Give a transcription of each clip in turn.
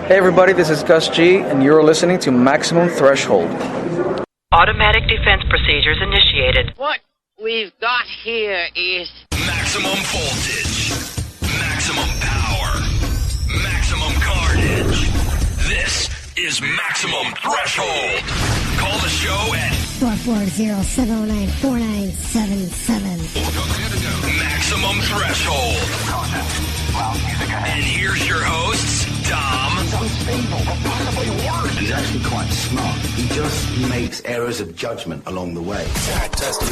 Hey everybody, this is Gus G, and you're listening to Maximum Threshold. Automatic defense procedures initiated. What we've got here is maximum voltage, maximum power, maximum carnage. This is Maximum Threshold. Call the show at 440-709-4977. Maximum Threshold. And here's your hosts, Dom. He's unstable, but possibly worse. He's actually quite smart. He just makes errors of judgment along the way. Test it.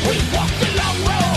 We walked the long road.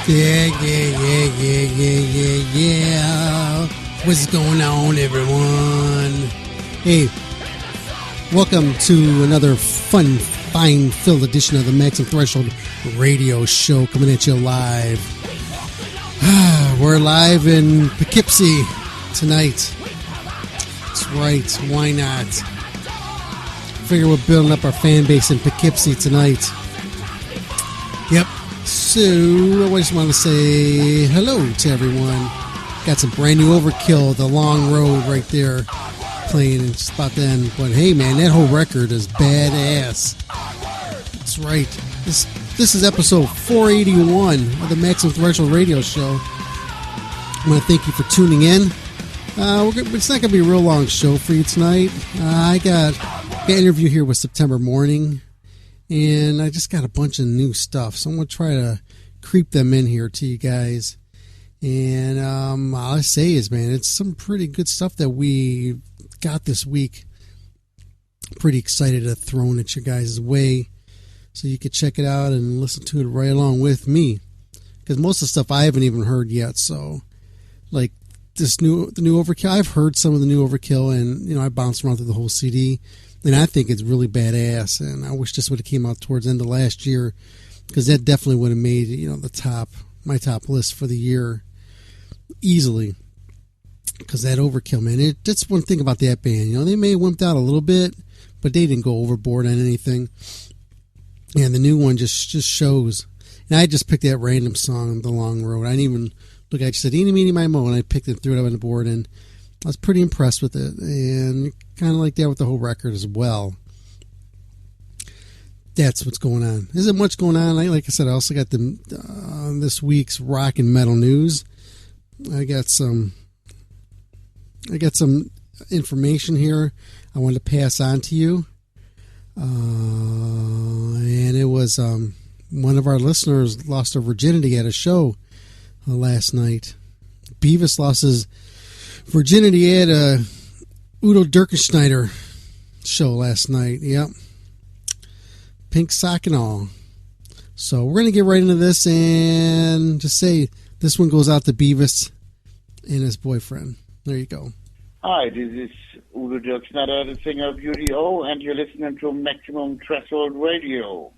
Yeah. What's going on, everyone? Hey, welcome to another fun, fine-filled edition of the Maximum Threshold radio show coming at you live. We're live in Poughkeepsie tonight. That's right. Why not? Figure we're building up our fan base in Poughkeepsie tonight. Yep. So, I just want to say hello to everyone. Got some brand new Overkill, The Long Road right there, playing in just about then. But hey, man, that whole record is badass. That's right. This is episode 481 of the Maximum Threshold Radio Show. I want to thank you for tuning in. It's not going to be a real long show for you tonight. I got an interview here with September Mourning. And I just got a bunch of new stuff, so I'm going to try to creep them in here to you guys. And all I say is, man, it's some pretty good stuff that we got this week. Pretty excited to throw it at your guys' way, so you can check it out and listen to it right along with me. Because most of the stuff I haven't even heard yet. So, like the new Overkill, I've heard some of the new Overkill, and I bounced around through the whole CD. And I think it's really badass, and I wish this would have came out towards the end of last year, because that definitely would have made my top list for the year easily. Because that Overkill, man, that's one thing about that band. They may have wimped out a little bit, but they didn't go overboard on anything. And the new one just shows. And I just picked that random song, The Long Road. I didn't even look. I just said "Eeny, meeny, miny, moe," and I picked it, threw it up on the board, and I was pretty impressed with it, and kind of like that with the whole record as well. That's what's going on. Isn't much going on. Like I said, I also got this week's rock and metal news. I got some information here I wanted to pass on to you, and it was one of our listeners lost her virginity at a show last night. Beavis lost his virginity at a Udo Dirkenschneider show last night. Yep. Pink sock and all. So we're going to get right into this and just say this one goes out to Beavis and his boyfriend. There you go. Hi, this is Udo Dirkenschneider, the singer of UDO, and you're listening to Maximum Threshold Radio.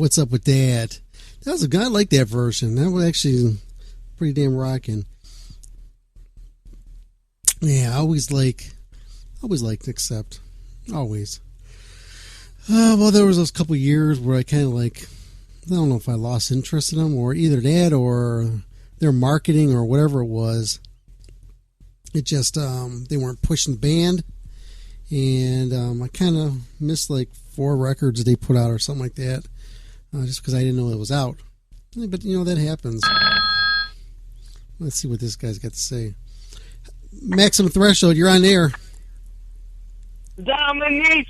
what's up with that? That was a guy. I like that version. That was actually pretty damn rocking. Yeah, I always liked Accept. Always. Well, there was those couple years where I kind of I don't know if I lost interest in them, or either that or their marketing or whatever it was. It just, they weren't pushing the band. And I kind of missed 4 records they put out or something like that. Just because I didn't know it was out. But, that happens. Let's see what this guy's got to say. Maximum Threshold, you're on air. Dominique!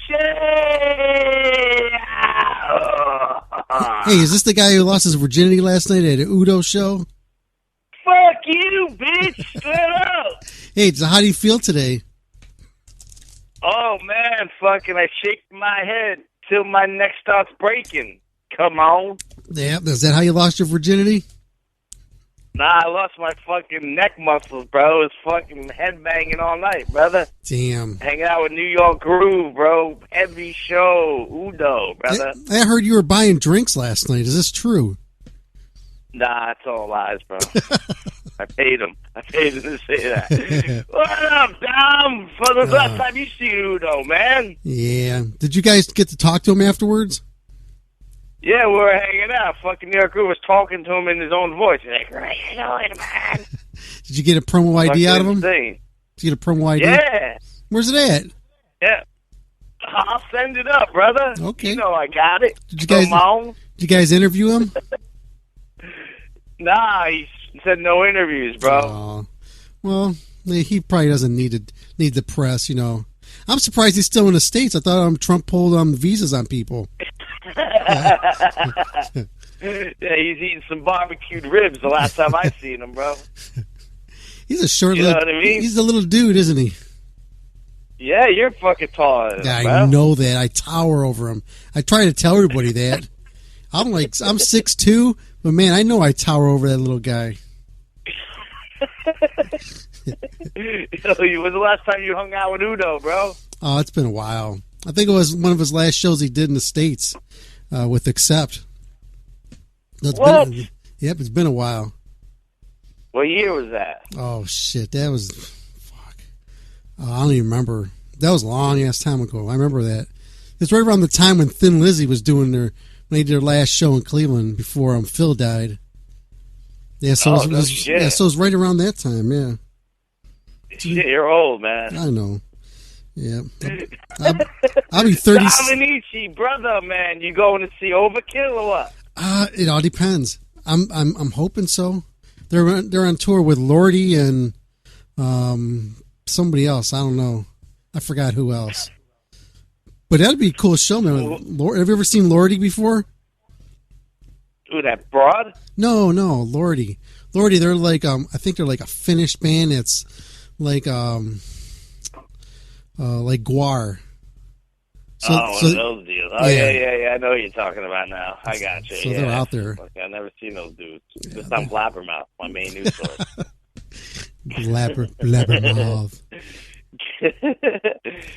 Hey, is this the guy who lost his virginity last night at an Udo show? Fuck you, bitch! Straight up! Hey, so how do you feel today? Oh, man, fucking I shake my head till my neck starts breaking. Come on. Yeah, is that how you lost your virginity? Nah, I lost my fucking neck muscles, bro. It's fucking headbanging all night, brother. Damn. Hanging out with New York Groove, bro. Heavy show. Udo, brother. I heard you were buying drinks last night. Is this true? Nah, it's all lies, bro. I paid him. To say that. What up, Dom? For the last time you see Udo, man. Yeah. Did you guys get to talk to him afterwards? Yeah, we were hanging out. Fucking New York Groove was talking to him in his own voice. He's like, how you doing, man? Did you get a promo ID out of him? Insane. Did you get a promo ID? Yeah. Where's it at? Yeah. I'll send it up, brother. Okay. You know I got it. Did you guys interview him? Nah, he said no interviews, bro. Oh. Well, he probably doesn't need the press, I'm surprised he's still in the States. I thought Trump pulled the visas on people. Yeah, he's eating some barbecued ribs the last time I seen him, bro. He's a short you know what I mean? He's a little dude, isn't he? Yeah, you're fucking tall. Yeah, I know that. I tower over him. I try to tell everybody that. I'm 6'2", but man, I know I tower over that little guy. When was the last time you hung out with Udo, bro? Oh, it's been a while. I think it was one of his last shows he did in the States with Accept. What? Yep, it's been a while. What year was that? Oh, shit. That was... Fuck. I don't even remember. That was a long-ass time ago. I remember that. It's right around the time when Thin Lizzy was doing when they did their last show in Cleveland before Phil died. Yeah, so it was right around that time, yeah. Shit, you're old, man. I know. Yeah. I'll be 30. Dominici, brother, man. You going to see Overkill or what? It all depends. I'm hoping so. They're on tour with Lordy and somebody else. I don't know. I forgot who else. But that'd be a cool show, man. Have you ever seen Lordy before? Ooh, that broad? No, Lordy. Lordy, they're I think they're a Finnish band. It's like Guar. One of those deals. Oh, yeah. I know what you're talking about now. I got you. So they're out there. I've never seen those dudes. Just on Blabbermouth, my main news source. Blabbermouth.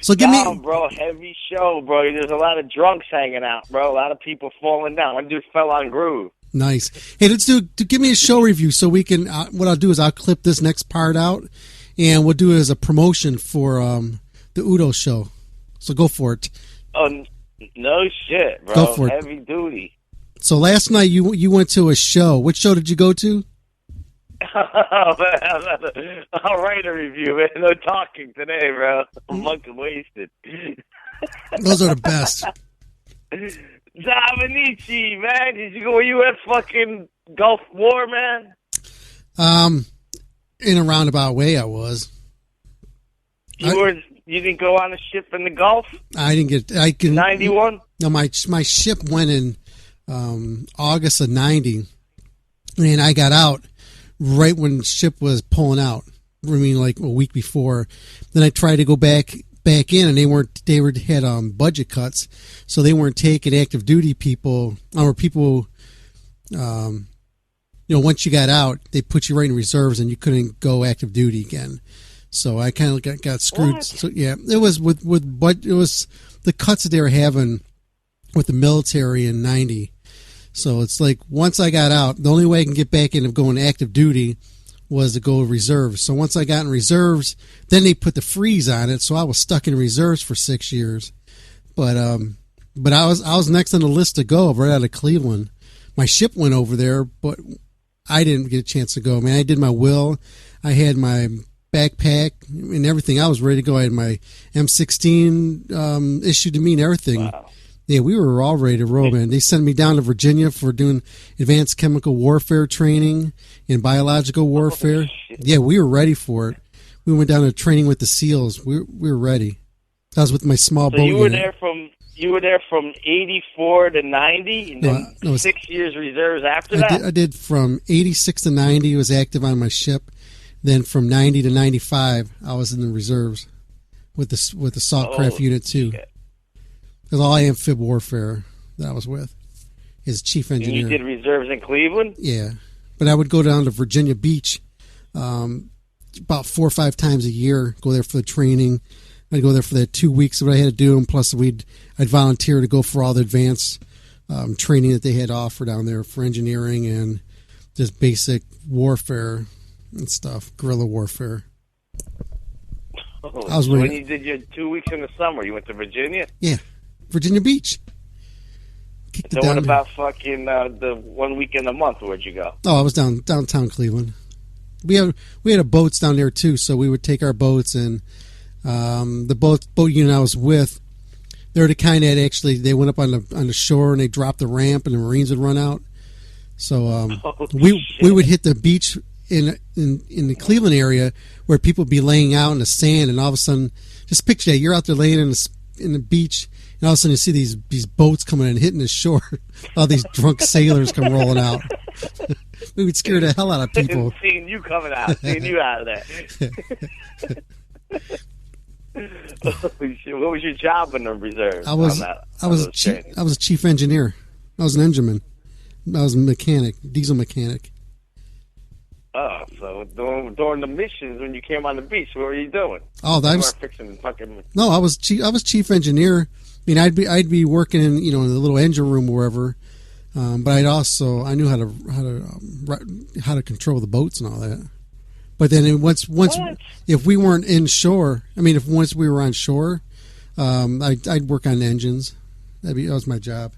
So give me, bro, heavy show, bro. There's a lot of drunks hanging out, bro. A lot of people falling down. One dude fell on Groove. Nice. Hey, give me a show review so we can. What I'll do is I'll clip this next part out, and we'll do it as a promotion for the Udo show. So go for it. Oh no shit, bro. Go for it. Heavy duty. So last night you went to a show. Which show did you go to? Oh, man, I'll write a review, man. No talking today, bro. I'm fucking wasted. Those are the best. Dominici, man. Were you at fucking Gulf War, man? In a roundabout way, I was. You didn't go on a ship in the Gulf? I didn't get. I can 91. No, my ship went in August of 90, and I got out right when the ship was pulling out. I mean, like a week before. Then I tried to go back in, and they had budget cuts, so they weren't taking active duty people or people. Once you got out, they put you right in reserves, and you couldn't go active duty again. So I kind of got screwed. What? So yeah, it was but it was the cuts that they were having with the military in 90. So it's like once I got out, the only way I can get back into going active duty was to go reserves. So once I got in reserves, then they put the freeze on it. So I was stuck in reserves for 6 years. But I was next on the list to go right out of Cleveland. My ship went over there, but I didn't get a chance to go. Man, I did my will. I had my backpack and everything. I was ready to go. I had my M16 issued to me and everything. Wow. Yeah, we were all ready to roll, man. They sent me down to Virginia for doing advanced chemical warfare training and biological warfare. Yeah, we were ready for it. We went down to training with the SEALs. We were ready. I was with my small boat. You were there from 84 to 90, and then 6 years reserves after that? I did from 86 to 90, was active on my ship. Then from 90 to 95, I was in the reserves with the Saltcraft Unit 2. Because all amphib warfare that I was with is chief engineer. And you did reserves in Cleveland? Yeah. But I would go down to Virginia Beach about 4 or 5 times a year, go there for the training. I'd go there for that 2 weeks of what I had to do, and plus I'd volunteer to go for all the advanced training that they had to offer down there for engineering and just basic warfare and stuff, guerrilla warfare. I was when you did your 2 weeks in the summer, you went to Virginia? Yeah, Virginia Beach. So what about fucking the 1 week in a month? Where'd you go? Oh, I was downtown Cleveland. We had a boats down there too, so we would take our boats and the boat unit I was with. They're the kind that actually they went up on the shore and they dropped the ramp and the Marines would run out. So we would hit the beach in the Cleveland area where people would be laying out in the sand, and all of a sudden, just picture that you're out there laying in the beach, and all of a sudden you see these boats coming and hitting the shore. All these drunk sailors come rolling out. We would scare the hell out of people. Seeing you coming out, seeing you out of there. What was your job in the reserve? I was a chief engineer. I was an engineman. I was a mechanic, diesel mechanic. Oh, so during the missions when you came on the beach, what were you doing? Oh, you weren't fixing fucking. No, I was chief engineer. I mean, I'd be working in in the little engine room or wherever, but I knew how to control the boats and all that. But then once if we weren't inshore, once we were on shore, I'd work on engines. That was my job.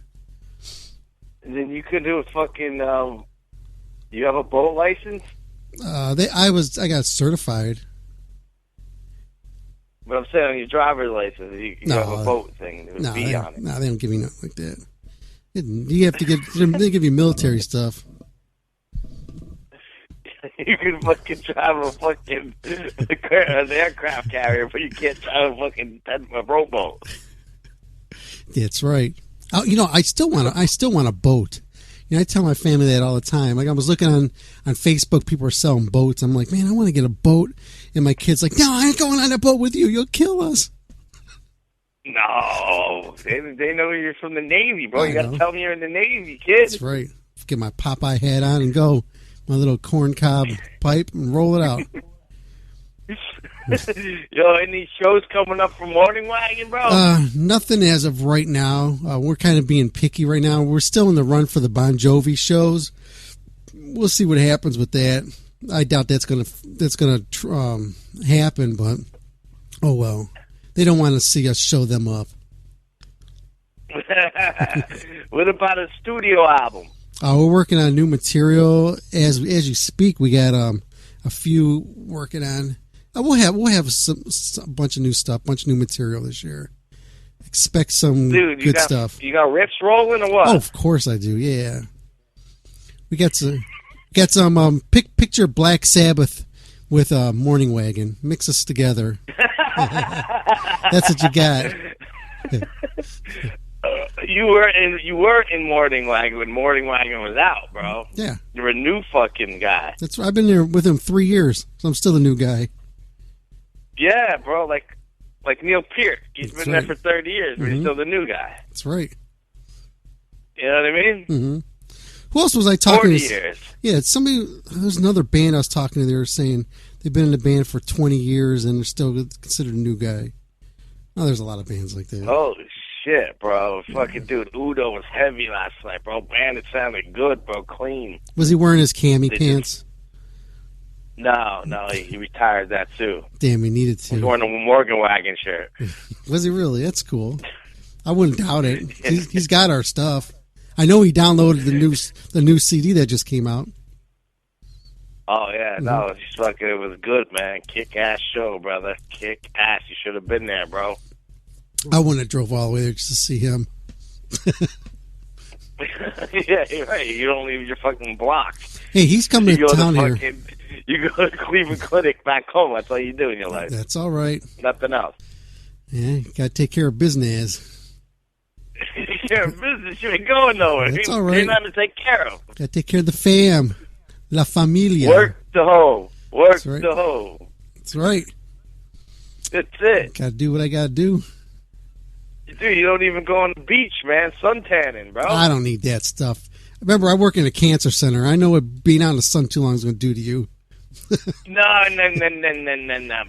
And then you could do a fucking. You have a boat license? I got certified. But I'm saying on your driver's license, you have a boat thing. It would be on it. No, they don't give you nothing like that. You have to they give you military stuff. You can fucking drive an aircraft carrier, but you can't drive a rowboat. That's right. I still want a boat. I tell my family that all the time. Like I was looking on Facebook, people are selling boats. I'm like, man, I want to get a boat. And my kid's like, no, I ain't going on a boat with you. You'll kill us. No, they know you're from the Navy, bro. You got to tell them you're in the Navy, kid. That's right. Get my Popeye hat on and go. My little corncob pipe and roll it out. Yo, any shows coming up for Morning Wagon, bro? Nothing as of right now. We're kind of being picky right now. We're still in the run for the Bon Jovi shows. We'll see what happens with that. I doubt that's gonna happen, but oh well. They don't want to see us show them up. What about a studio album? We're working on new material as you speak. We got a few working on. We'll have a bunch of new stuff, bunch of new material this year. Expect some good stuff. You got riffs rolling or what? Oh, of course I do. Yeah, we got some. Picture Black Sabbath with Morning Wagon. Mix us together. That's what you got. You were in Morning Wagon when Morning Wagon was out, bro. Yeah, you're a new fucking guy. That's right. I've been there with him 3 years, so I'm still a new guy. Yeah, bro, like Neil Peart. He's been there for 30 years, but he's still the new guy. That's right. You know what I mean? Mm-hmm. Who else was I talking 40 to? years. Yeah, there's another band I was talking to. They were saying they've been in the band for 20 years and they're still considered a new guy. Oh, there's a lot of bands like that. Holy shit, bro. Fucking dude, Udo was heavy last night, bro. Bandit sounded good, bro. Clean. Was he wearing his cami pants? No, he retired that too. Damn, he needed to. He's wearing a Morgan Wagon shirt. Was he really? That's cool. I wouldn't doubt it. He's got our stuff. I know he downloaded the new CD that just came out. Oh yeah, no, it's fucking. It was good, man. Kick ass show, brother. Kick ass. You should have been there, bro. I wouldn't have drove all the way there just to see him. Yeah, you're right. You don't leave your fucking block. Hey, he's coming to town here. You go to Cleveland Clinic back home. That's all you do in your life. That's all right. Nothing else. Yeah, you got to take care of business. You're in business. You ain't going nowhere. That's all right. You're not to take care of. Got to take care of the fam. La familia. Work the hoe. Work the hoe. That's right. That's it. Got to do what I got to do. Dude, you don't even go on the beach, man. Sun tanning, bro. I don't need that stuff. Remember, I work in a cancer center. I know what being out in the sun too long is going to do to you. No,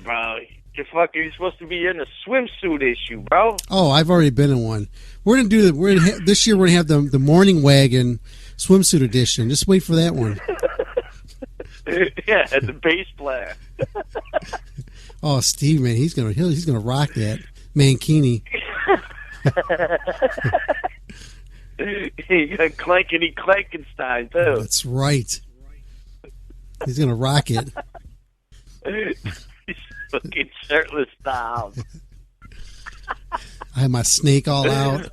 bro. You're supposed to be in a swimsuit issue, bro. Oh, I've already been in one. We're going to do that. This year we're going to have the Mourning Wagon swimsuit edition. Just wait for that one. Yeah, the bass player. Oh, Steve, man, he's gonna rock that Mankini. He got clankety Clankenstein too. That's right. He's gonna rock it. He's fucking shirtless style. I have my snake all out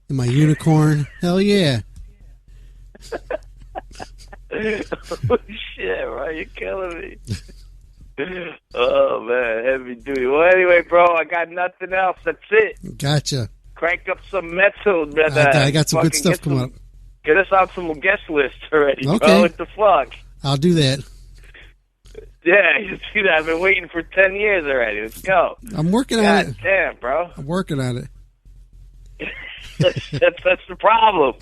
and my unicorn. Hell yeah. Oh shit, bro, you're killing me. Oh man, heavy duty. Well, anyway, bro, I got nothing else. That's it. Gotcha. Crank up some metal, brother. I got some good stuff coming up. Get us on some guest lists already, okay. bro. What the fuck? I'll do that. Yeah, you see that? I've been waiting for 10 years already. Let's go. I'm working on it. Damn, bro. I'm working on it. That's the problem.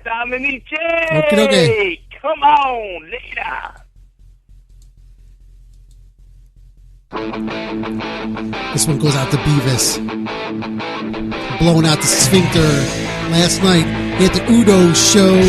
Dominique, okay. Come on, later. This one goes out to Beavis. Blowing out the sphincter last night at the Udo show.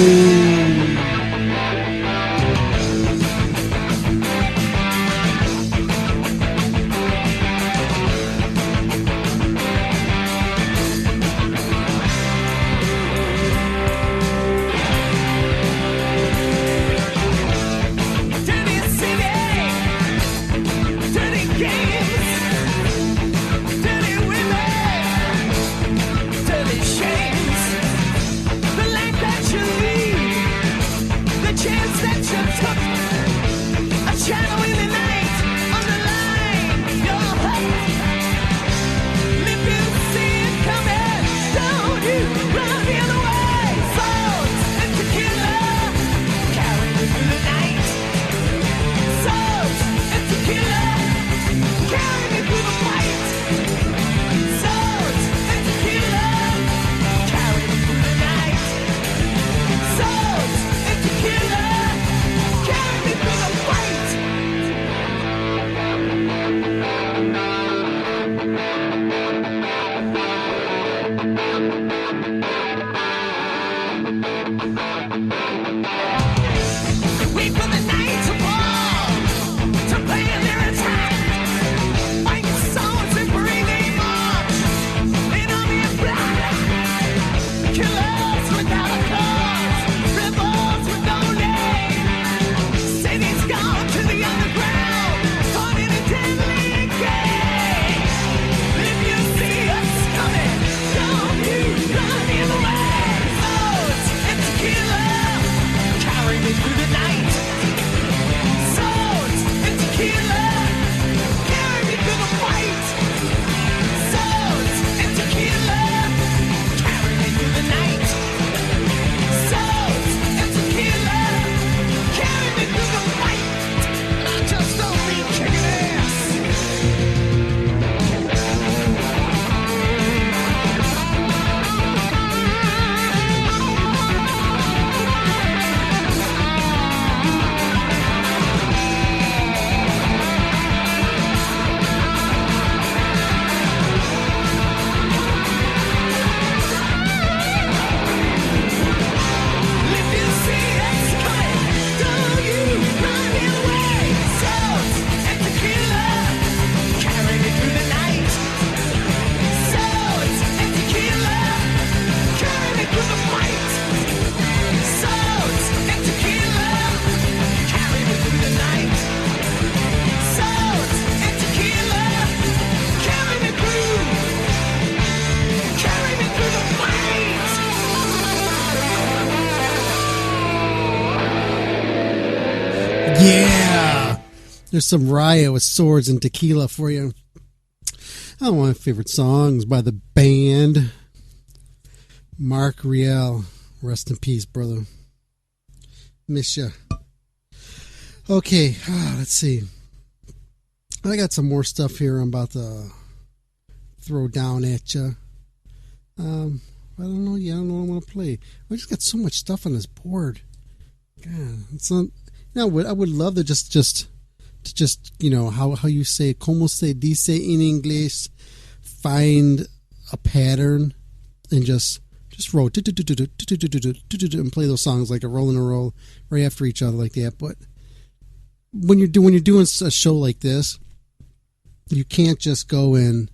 Yeah. There's some Riot with Swords and Tequila for you. One of my favorite songs by the band. Mark Riel. Rest in peace, brother. Miss ya. Okay, let's see. I got some more stuff here I'm about to throw down at you. I don't know. Yeah, I don't know what I want to play. I just got so much stuff on this board. God, it's not. I would love to just how you say como se dice in English. Find a pattern and just roll and play those songs like a roll and a roll right after each other like that. But when you're doing a show like this, you can't just go and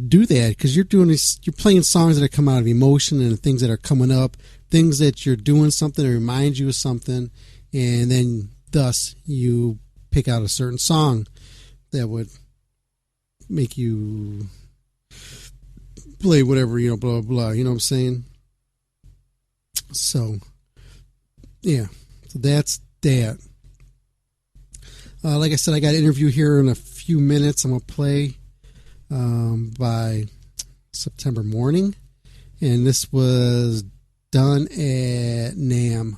do that, because you're playing songs that are coming out of emotion and things that are coming up, things that you're doing something that reminds you of something, and then thus you pick out a certain song that would make you play whatever, blah, blah, blah, you know what I'm saying? So, yeah, so that's that. Like I said, I got an interview here in a few minutes. I'm going to play by September Mourning, and this was done at NAMM.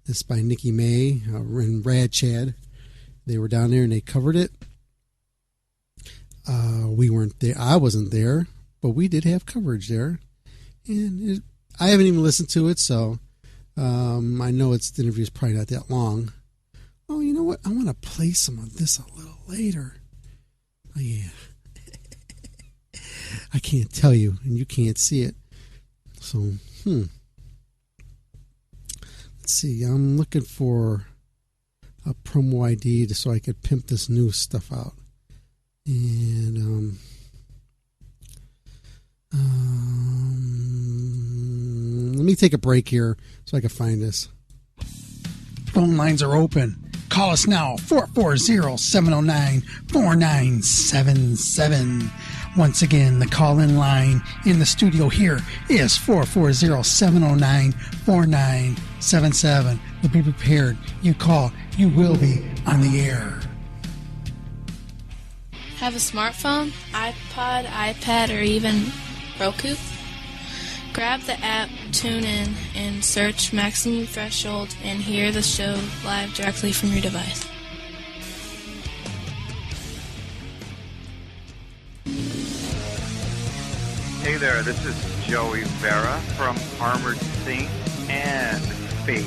This is by Nikki May and Rad Chad. They were down there and they covered it. We weren't there. I wasn't there, but we did have coverage there. And I haven't even listened to it, so I know the interview is probably not that long. Oh, you know what? I want to play some of this a little later. Oh, yeah. I can't tell you, and you can't see it. So, let's see. I'm looking for a promo ID so I could pimp this new stuff out. And let me take a break here so I can find this. Phone lines are open. Call us now, 440-709-4977. Once again, the call-in line in the studio here is 440-709-4977. But be prepared. You call, you will be on the air. Have a smartphone, iPod, iPad, or even Roku? Grab the app, tune in, and search Maximum Threshold and hear the show live directly from your device. Hey there, this is Joey Vera from Armored Saint and Fate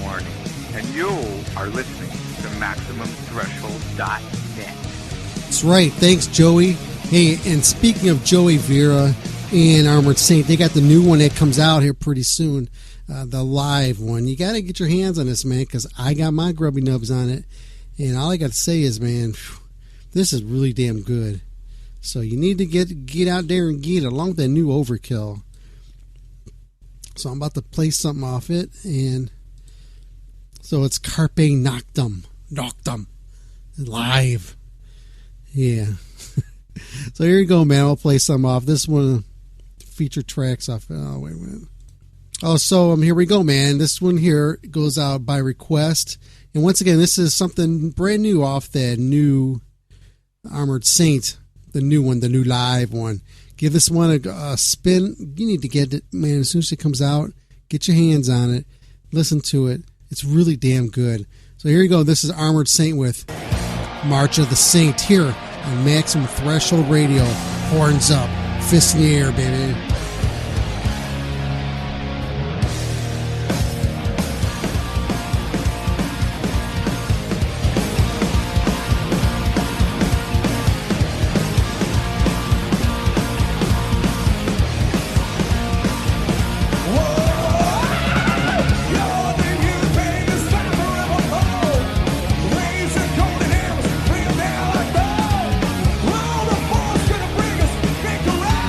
Warning. And you are listening to MaximumThreshold.net. That's right. Thanks, Joey. Hey, and speaking of Joey Vera and Armored Saint, they got the new one that comes out here pretty soon, the live one. You got to get your hands on this, man, because I got my grubby nubs on it. And all I got to say is, man, this is really damn good. So you need to get out there and get it, along with that new Overkill. So I'm about to play something off it, and so it's Carpe Noctem, live. Yeah. So here you go, man. I'll play some off. This one, feature tracks off. Oh, wait a minute. Oh, so here we go, man. This one here goes out by request. And once again, this is something brand new off that new Armored Saint, the new one, the new live one. Give this one a spin. You need to get it, man, as soon as it comes out. Get your hands on it. Listen to it. It's really damn good. So here you go. This is Armored Saint with March of the Saint here on Maximum Threshold Radio. Horns up. Fists in the air, baby. Roll the force, gonna bring us victory.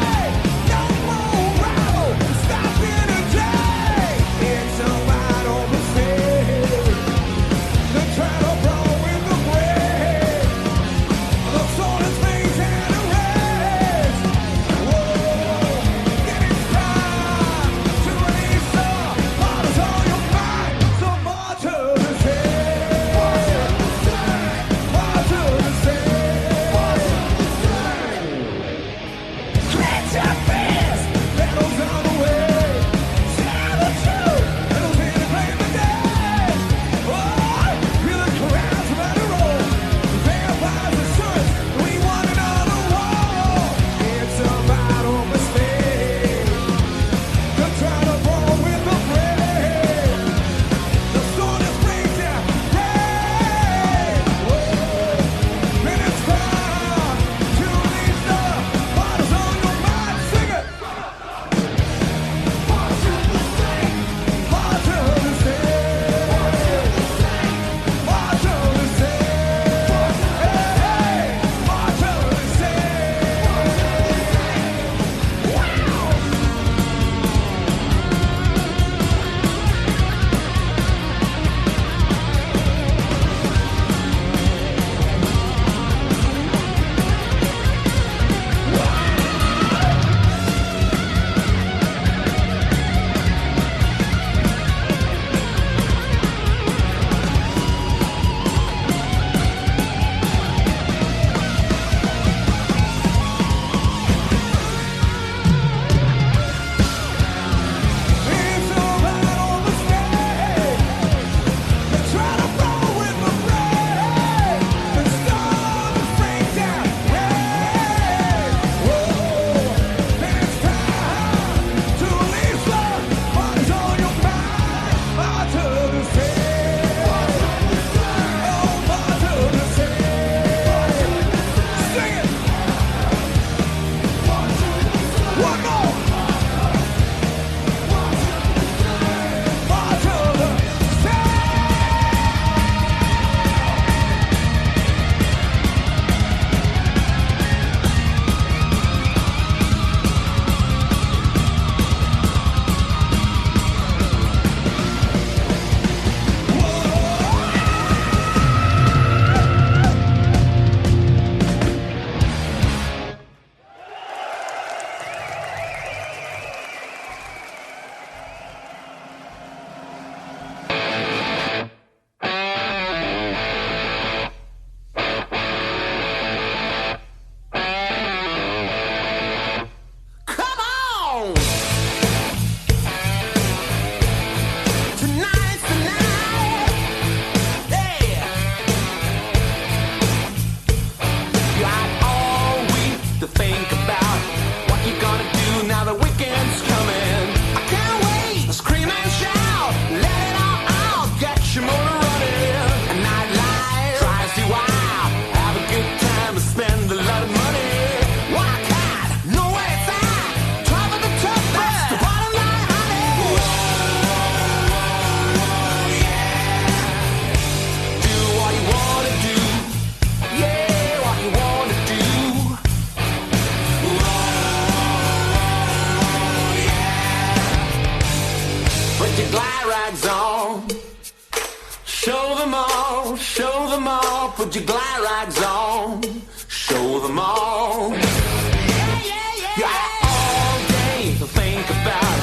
show them all, put your glide rags on, show them all. You got all day to think about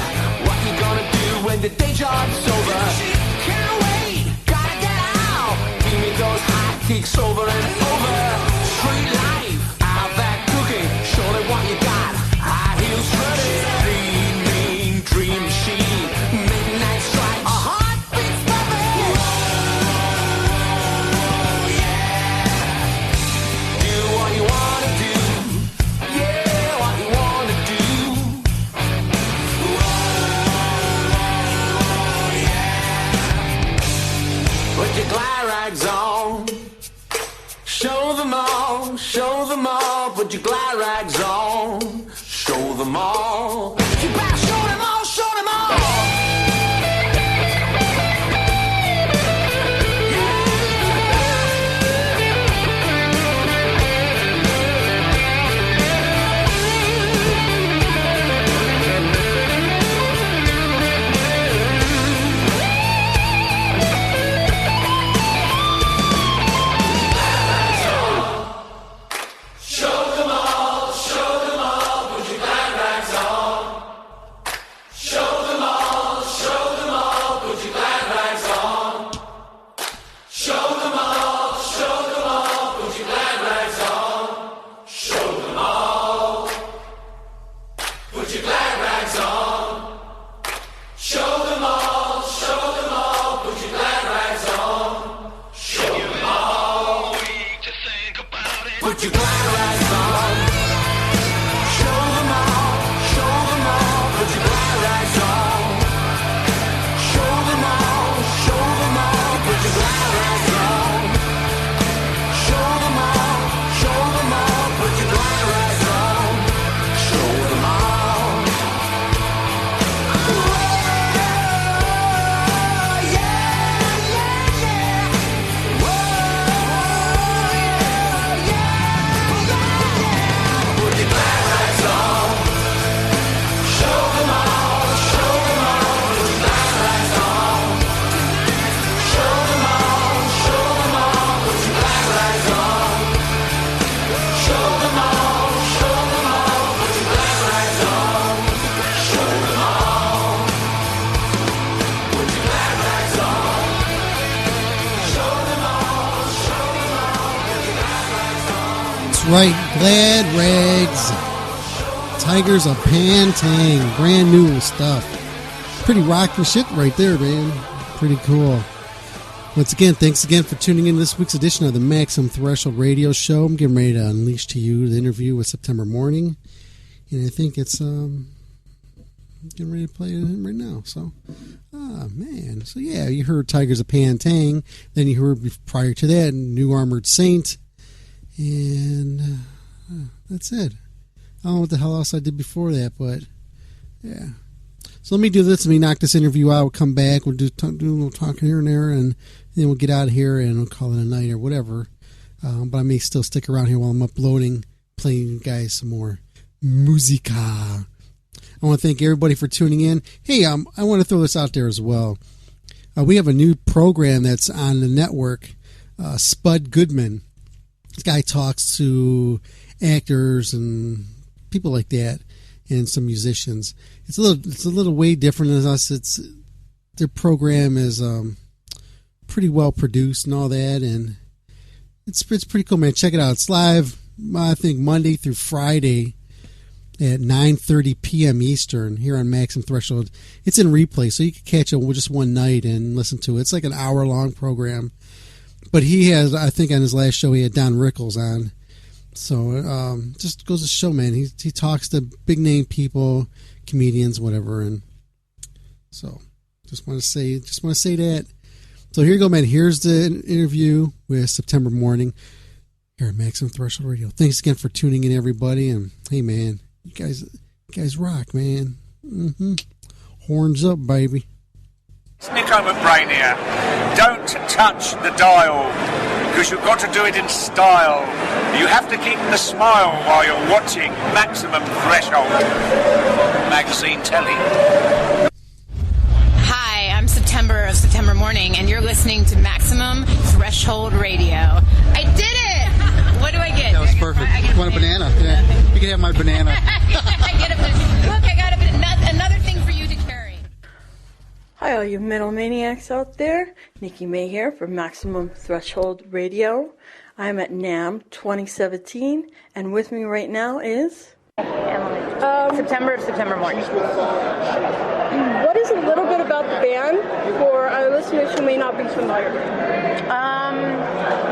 what you're gonna do when the day job's over. Can't wait, gotta get out. Give me those high kicks over and over. Street life, out there cooking, surely what you got. High heels ready, dreaming, dream machine, midnight strike, a heartbeat puppet. Oh yeah, do what you wanna do, yeah, what you wanna do. Oh yeah, put your glide rags on. Show them all, put your glide rags on. Show them all. You better show them all, show them all. Put your glide rags on. Show them all, put your glide rags on. Show them all, put your glide rags on. Show them all, put your glide rags on. Show them all. Oh, yeah, yeah, yeah. Whoa, put your glide rags on. Show them all, put your glide rags on. Show them all, put your glide rags on. Show them all, put your glide rags on. Show them all, put your glide rags on. Show them all, put your glide rags on. That's right, Glad Rags. Tigers of Pantang. Brand new stuff. Pretty rocking shit right there, man. Pretty cool. Once again, thanks again for tuning in to this week's edition of the Maximum Threshold Radio Show. I'm getting ready to unleash to you the interview with September Mourning. And I think it's getting ready to play him right now. So, man. So, yeah, you heard Tigers of Pantang. Then you heard prior to that New Armored Saint. And that's it. I don't know what the hell else I did before that, but yeah. So let me do this. Let me knock this interview out. We'll come back. We'll do a little talking here and there, and then we'll get out of here and we'll call it a night or whatever. But I may still stick around here while I'm uploading, playing you guys some more musica. I want to thank everybody for tuning in. Hey, I want to throw this out there as well. We have a new program that's on the network, Spud Goodman. This guy talks to actors and people like that, and some musicians. It's a little way different than us. Their program is pretty well produced and all that, and it's pretty cool, man. Check it out. It's live, I think, Monday through Friday at 9:30 p.m. Eastern here on Maximum Threshold. It's in replay, so you can catch it just one night and listen to it. It's like an hour-long program. But he has, I think on his last show, he had Don Rickles on. So just goes to show, man. He talks to big name people, comedians, whatever, and so just want to say that. So here you go, man. Here's the interview with September Mourning here at Maximum Threshold Radio. Thanks again for tuning in, everybody. And hey, man, you guys rock, man. Horns up, baby. Nico McBrain here. Don't touch the dial, because you've got to do it in style. You have to keep the smile while you're watching Maximum Threshold magazine telly. Hi, I'm September of September Mourning, and you're listening to Maximum Threshold Threshold Radio. I did it! What do I get? That was perfect. You want a banana? Yeah. You can have my banana. Look, I got another thing for you to carry. Hi, all you metal maniacs out there. Nikki May here from Maximum Threshold Radio. I'm at NAMM 2017, and with me right now is... September Mourning. What is a little bit about the band for our listeners who may not be familiar?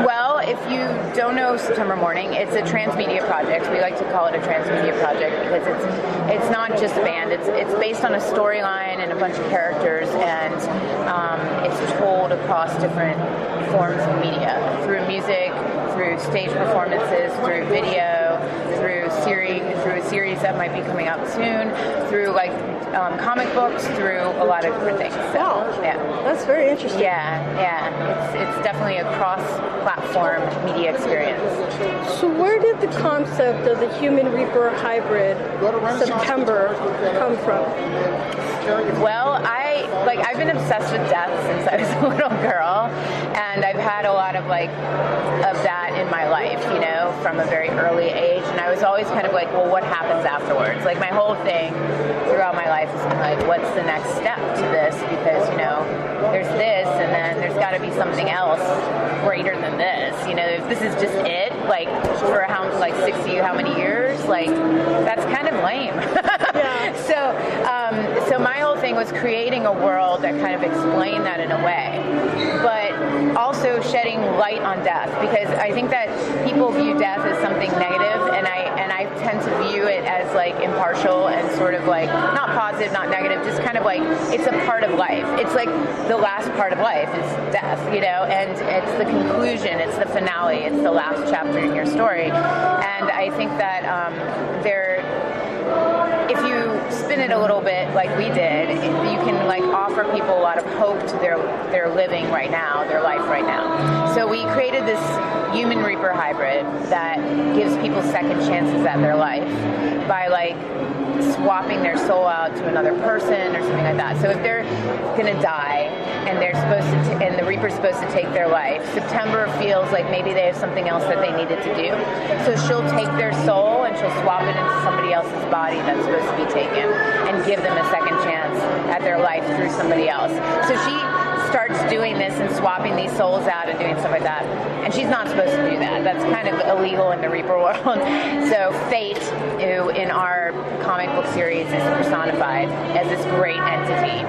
Well, if you don't know September Mourning, it's a transmedia project. We like to call it a transmedia project because it's not just a band. It's based on a storyline and a bunch of characters, and it's told across different forms of media, through music, through stage performances, through video, through a series that might be coming out soon, through like comic books, through a lot of different things. So, wow, yeah, that's very interesting. Yeah, it's definitely a cross-platform media experience. So, where did the concept of the Human Reaper hybrid September come from? Well, I've been obsessed with death since I was a little girl, and I've had a lot of that in my life, you know, from a very early age, and I was always kind of like, well, what happens afterwards? Like, my whole thing throughout my life has been like, what's the next step to this? Because, you know, there's this, and then there's got to be something else greater than this. You know, if this is just it, like, for 60 how many years? Like, that's kind of lame. So my whole thing was creating a world that kind of explained that in a way, but also shedding light on death, because I think that people view death as something negative, and I tend to view it as like impartial and sort of like not positive, not negative, just kind of like it's a part of life. It's like the last part of life is death, you know, and it's the conclusion, it's the finale, it's the last chapter in your story, and I think that if you spin it a little bit like we did, you can like offer people a lot of hope to their living right now, their life right now. So we created this Human Reaper hybrid that gives people second chances at their life by like swapping their soul out to another person or something like that. So if they're gonna die and they're supposed to, and the Reaper's supposed to take their life, September feels like maybe they have something else that they needed to do. So she'll take their soul and she'll swap it into somebody else's body that's supposed to be taken and give them a second chance at their life through somebody else. So she starts doing this and swapping these souls out and doing stuff like that. And she's not supposed to do that. That's kind of illegal in the Reaper world. So Fate, who in our comic book series is personified as this great entity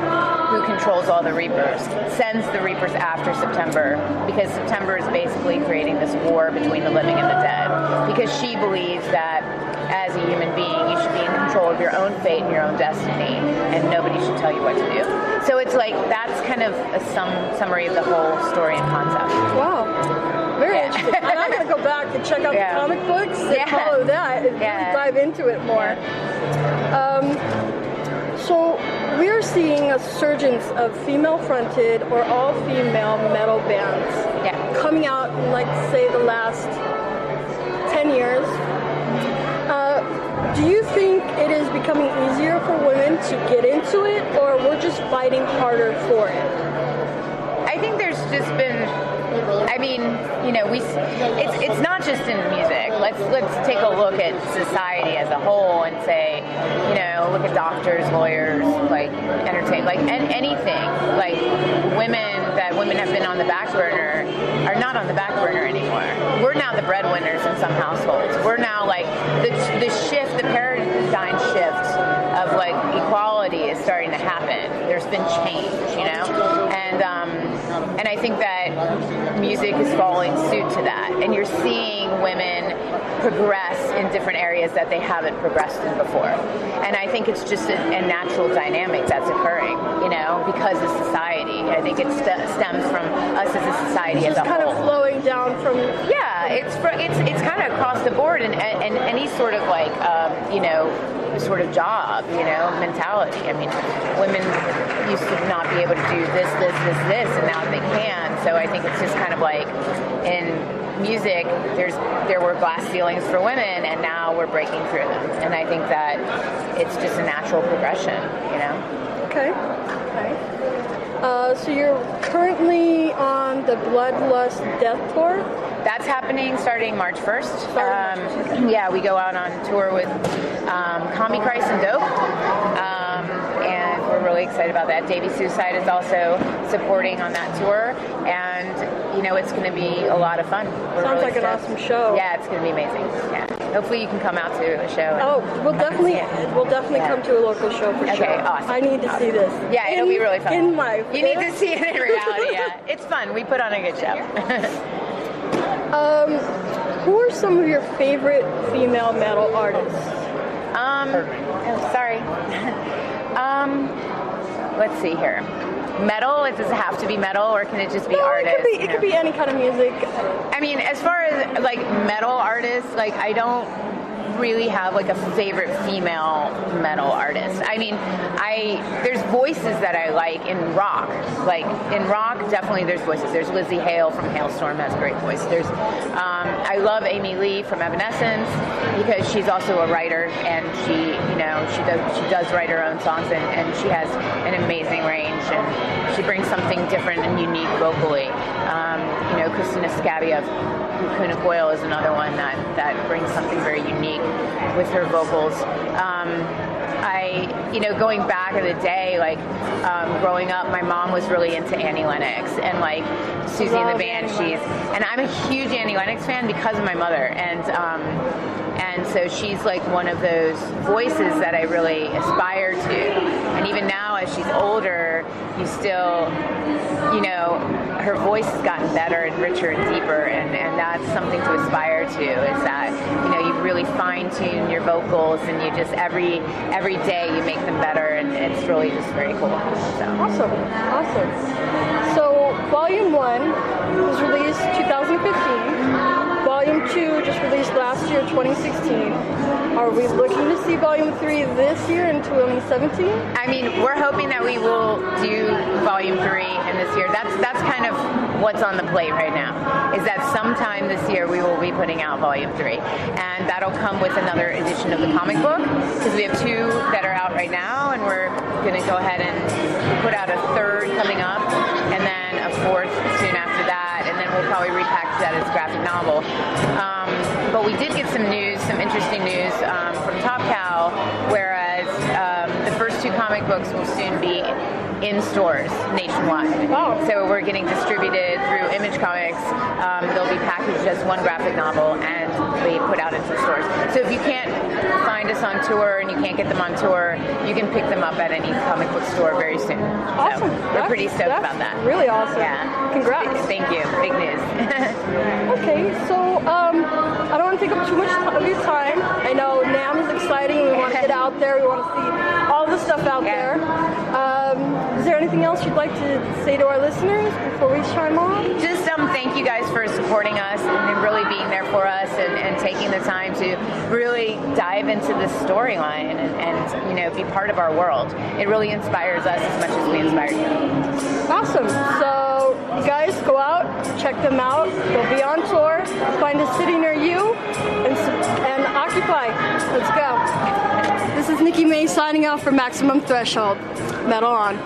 who controls all the Reapers, sends the Reapers after September, because September is basically creating this war between the living and the dead, because she believes that as a human being, you should be in control of your own fate and your own destiny, and nobody should tell you what to do. So it's like, that's kind of a summary of the whole story and concept. Wow. Very interesting. And I'm going to go back and check out the comic books and follow that and really dive into it more. So we're seeing a surgence of female-fronted or all-female metal bands coming out in, like, say, the last 10 years. Do you think it is becoming easier for women to get into it, or we're just fighting harder for it? I think there's just been, I mean, you know, it's not just in music. Let's take a look at society as a whole and say, you know, look at doctors, lawyers, like anything. Like women have been on the back burner are not on the back burner anymore. We're now the breadwinners in some households. We're now like the shift, the paradigm shift of like equality is starting to happen. There's been change, you know, and I think that music is following suit to that, and you're seeing women progress in different areas that they haven't progressed in before. And I think it's just a natural dynamic that's occurring, you know, because of society. I think it stems from us as a society as a whole. It's kind of flowing down from... Yeah, it's kind of across the board, and any sort of like, you know, sort of job, you know, mentality. I mean, women used to not be able to do this, and now they can. So I think it's just kind of like in music, there were glass ceilings for women, and now we're breaking through them. And I think that it's just a natural progression, you know. Okay. So you're currently on the the Bloodlust Death Tour? That's happening starting March 1st. Yeah, we go out on tour with Combi Christ and Dope. And we're really excited about that. Davey Suicide is also supporting on that tour. And, you know, it's going to be a lot of fun. Sounds like an awesome show. Yeah, it's going to be amazing. Yeah. Hopefully you can come out to a show. We'll definitely come to a local show for sure. Okay, awesome. I need to see this. Yeah, it'll be really fun. In life. You need to see it in reality, yeah. It's fun. We put on a good show. Who are some of your favorite female metal artists? Sorry. Let's see here. Metal? Does it have to be metal, or can it just be artists? It could be any kind of music. I mean, as far as like metal artists, like I don't really have like a favorite female metal artist. I mean, there's voices that I like in rock. Like in rock, definitely there's voices. There's Lizzie Hale from Hailstorm, has a great voice. There's I love Amy Lee from Evanescence because she's also a writer, and she does write her own songs, and she has an amazing range, and she brings something different and unique vocally. Christina Scabbia of Kuna Coil is another one that brings something very unique with her vocals. Going back in the day, like growing up, my mom was really into Annie Lennox and like Susie and the Banshees, and I'm a huge Annie Lennox fan because of my mother, and so she's like one of those voices that I really aspire to. And even now, as she's older, you still, her voice has gotten better and richer and deeper, and that's something to aspire to, is that, you really fine-tune your vocals, and you just, every day you make them better, and it's really just very cool. So. Awesome. So, Volume 1 was released 2015. Volume 2 just released last year, 2016. Are we looking to see Volume 3 this year in 2017? I mean, we're hoping that we will do Volume 3 in this year. That's kind of what's on the plate right now, is that sometime this year we will be putting out Volume 3. And that'll come with another edition of the comic book, because we have 2 that are out right now, and we're going to go ahead and put out a 3rd coming up, and then a 4th soon after that, and then we'll probably repackage that as a graphic novel. But we did get some interesting news from Top Cow, whereas the first 2 comic books will soon be in stores nationwide. Wow. So we're getting distributed through Image Comics. They'll be packaged as one graphic novel and be put out into stores. So if you can't find us on tour and you can't get them on tour, you can pick them up at any comic book store very soon. Awesome. So we're pretty stoked about that. Really awesome. Yeah. Congrats. Thank you. Big news. Okay, so I don't want to take up too much of your time. I know NAMM is exciting. We want to get out there. We want to see all the stuff out there. Is there anything else you'd like to say to our listeners before we chime on? Just thank you guys for supporting us and really being there for us, and taking the time to really dive into this storyline and be part of our world. It really inspires us as much as we inspire you. Awesome. So you guys go out, check them out. They'll be on tour. Find a city near you and occupy. Let's go. This is Nikki May signing off for Maximum Threshold. Metal on.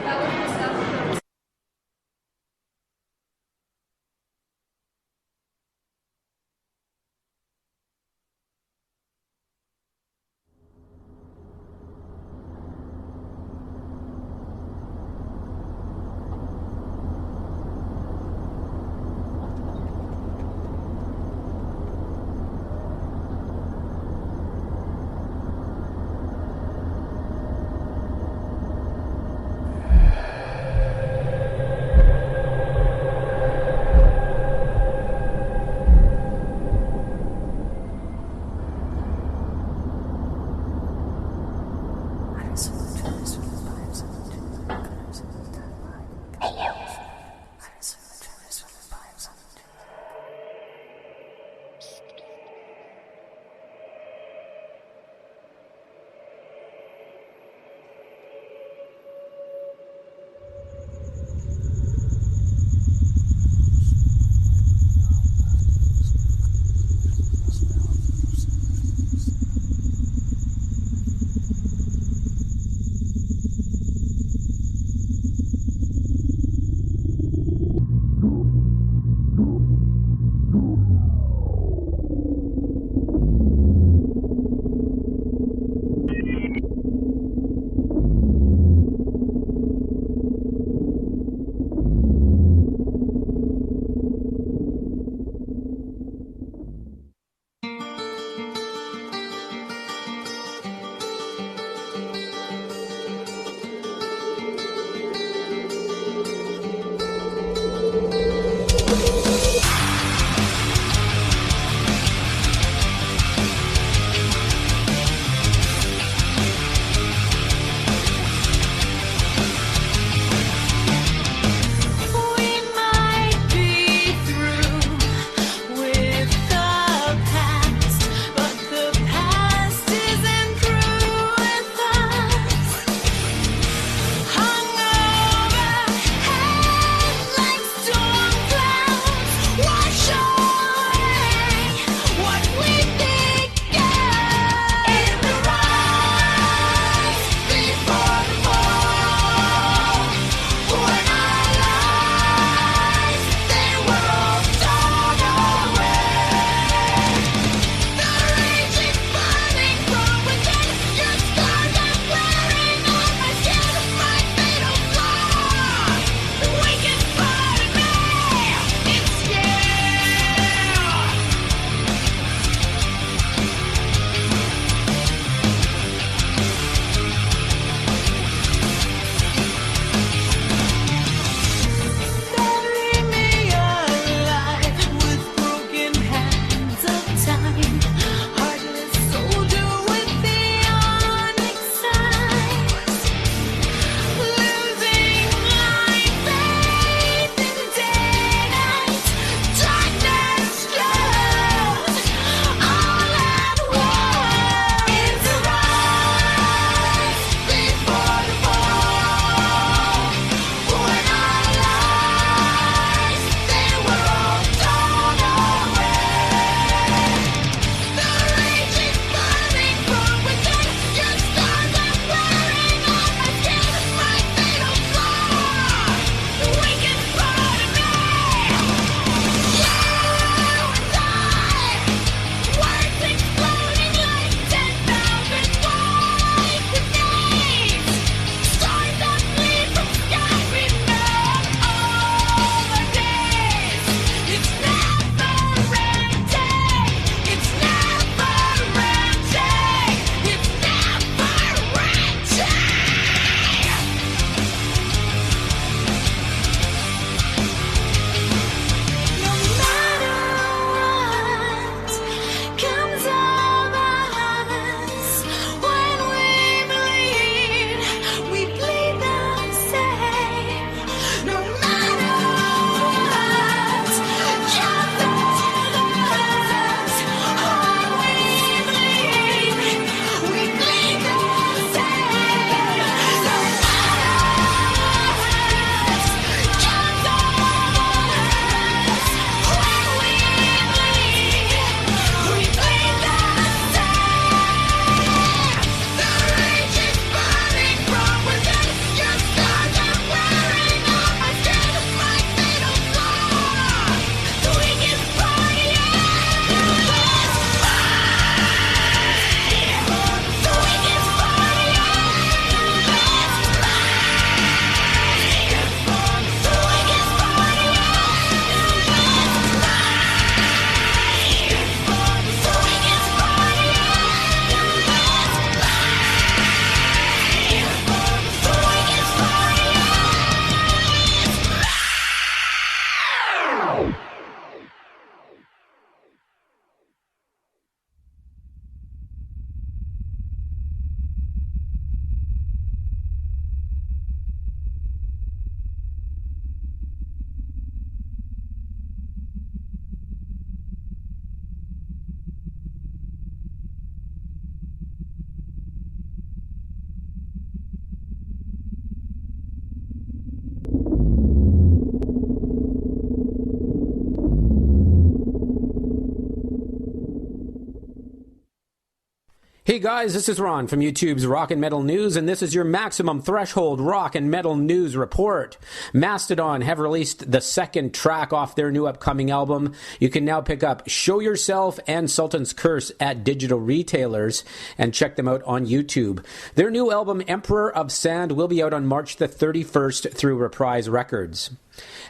Hey guys, this is Ron from YouTube's Rock and Metal News, and this is your Maximum Threshold Rock and Metal News Report. Mastodon have released the second track off their new upcoming album. You can now pick up Show Yourself and Sultan's Curse at digital retailers and check them out on YouTube. Their new album, Emperor of Sand, will be out on March the 31st through Reprise Records.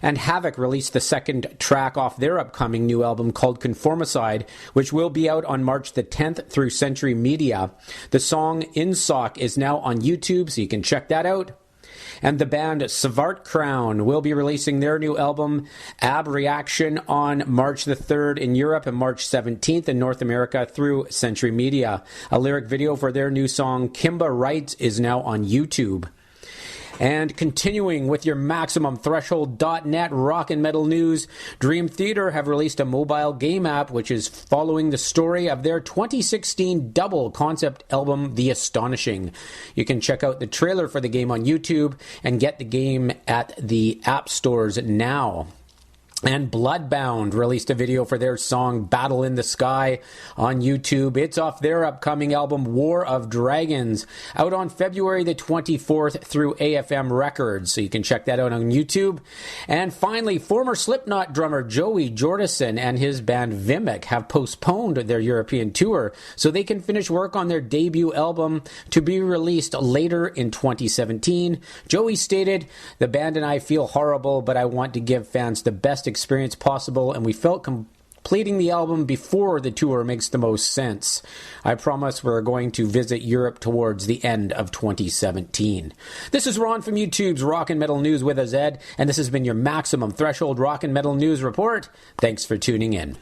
And Havoc released the second track off their upcoming new album called Conformicide, which will be out on March the 10th through Century Media. The song In Sock is now on YouTube, so you can check that out. And the band Savart Crown will be releasing their new album, Ab Reaction, on March the 3rd in Europe and March 17th in North America through Century Media. A lyric video for their new song, Kimba Wright, is now on YouTube. And continuing with your MaximumThreshold.net rock and metal news, Dream Theater have released a mobile game app which is following the story of their 2016 double concept album, The Astonishing. You can check out the trailer for the game on YouTube and get the game at the app stores now. And Bloodbound released a video for their song Battle in the Sky on YouTube. It's off their upcoming album War of Dragons, out on February the 24th through AFM Records, so you can check that out on YouTube. And finally, former Slipknot drummer Joey Jordison and his band Vimic have postponed their European tour so they can finish work on their debut album to be released later in 2017. Joey stated, "The band and I feel horrible, but I want to give fans the best experience possible, and we felt completing the album before the tour makes the most sense. I promise we're going to visit Europe towards the end of 2017. This is Ron from YouTube's Rock and Metal News with a Z, and this has been your Maximum Threshold Rock and Metal News Report. Thanks for tuning in.